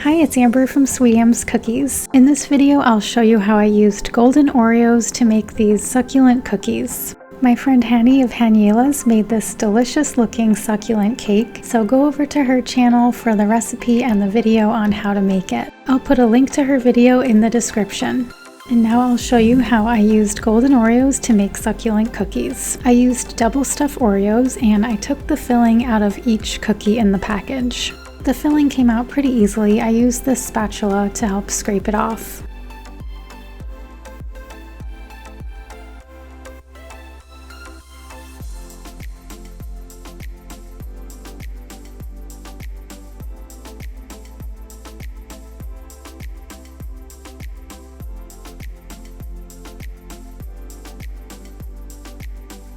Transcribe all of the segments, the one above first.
Hi, it's Amber from Sweet Am's Cookies. In this video, I'll show you how I used golden Oreos to make these succulent cookies. My friend Hanny of Haniela's made this delicious looking succulent cake, so go over to her channel for the recipe and the video on how to make it. I'll put a link to her video in the description. And now I'll show you how I used golden Oreos to make succulent cookies. I used double stuffed Oreos and I took the filling out of each cookie in the package. The filling came out pretty easily. I used this spatula to help scrape it off.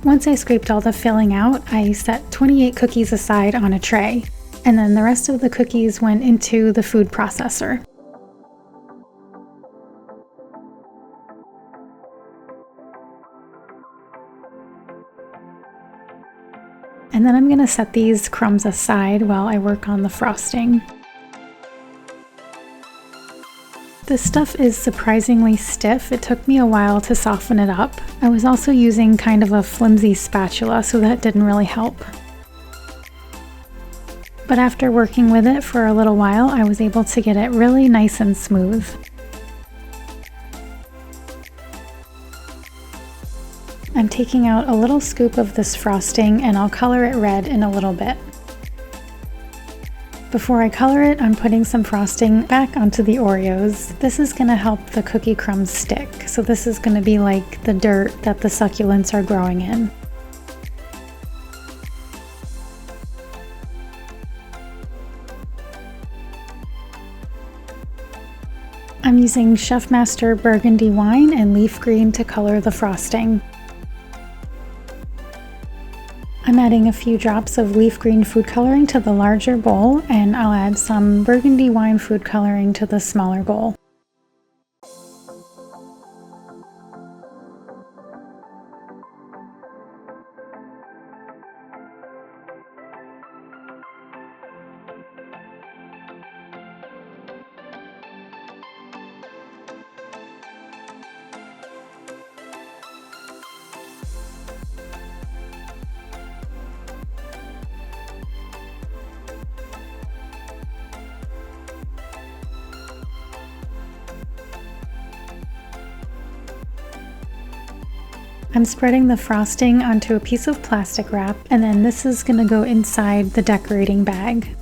Once I scraped all the filling out, I set 28 cookies aside on a tray, and then the rest of the cookies went into the food processor. And then I'm going to set these crumbs aside while I work on the frosting. This stuff is surprisingly stiff. It took me a while to soften it up. I was also using kind of a flimsy spatula, so that didn't really help. But after working with it for a little while, I was able to get it really nice and smooth. I'm taking out a little scoop of this frosting and I'll color it red in a little bit. Before I color it, I'm putting some frosting back onto the Oreos. This is going to help the cookie crumbs stick, so this is going to be like the dirt that the succulents are growing in. I'm using Chef Master Burgundy wine and leaf green to color the frosting. I'm adding a few drops of leaf green food coloring to the larger bowl, and I'll add some burgundy wine food coloring to the smaller bowl. I'm spreading the frosting onto a piece of plastic wrap, and then this is going to go inside the decorating bag.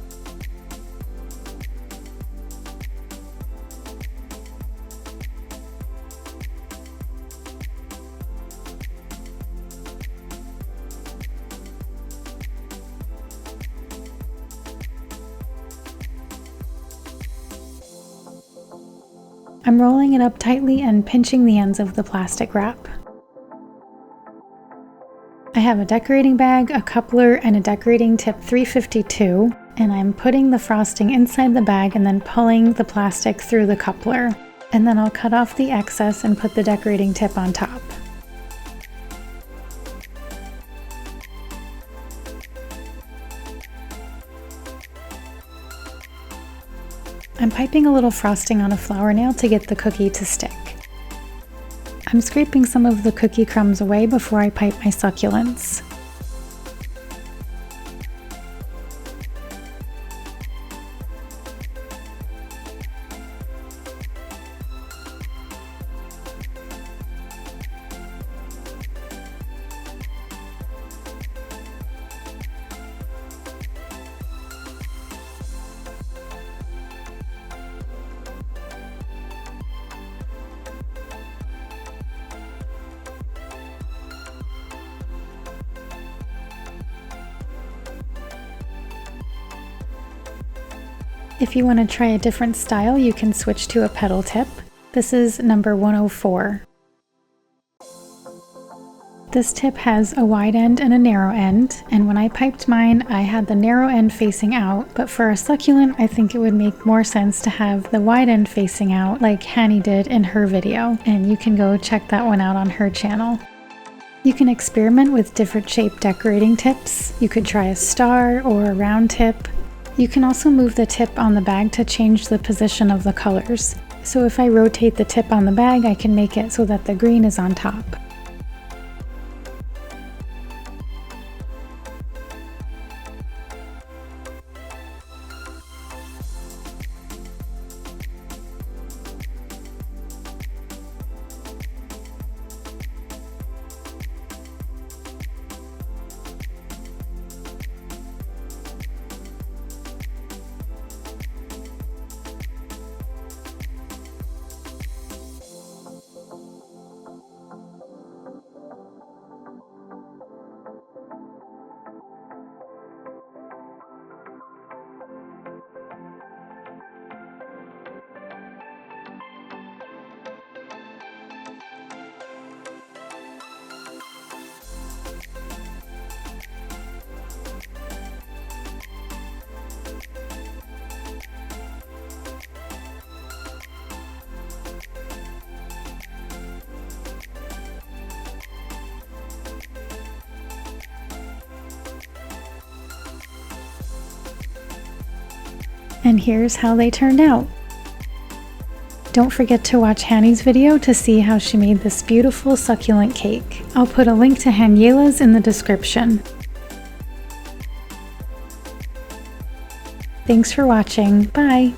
I'm rolling it up tightly and pinching the ends of the plastic wrap. I have a decorating bag, a coupler, and a decorating tip 352, and I'm putting the frosting inside the bag and then pulling the plastic through the coupler. And then I'll cut off the excess and put the decorating tip on top. I'm piping a little frosting on a flower nail to get the cookie to stick. I'm scraping some of the cookie crumbs away before I pipe my succulents. If you want to try a different style, you can switch to a petal tip. This is number 104. This tip has a wide end and a narrow end, and when I piped mine, I had the narrow end facing out, but for a succulent, I think it would make more sense to have the wide end facing out like Hanny did in her video, and you can go check that one out on her channel. You can experiment with different shape decorating tips. You could try a star or a round tip. You can also move the tip on the bag to change the position of the colors. So if I rotate the tip on the bag, I can make it so that the green is on top. And here's how they turned out. Don't forget to watch Hanny's video to see how she made this beautiful succulent cake. I'll put a link to Haniela's in the description. Thanks for watching. Bye!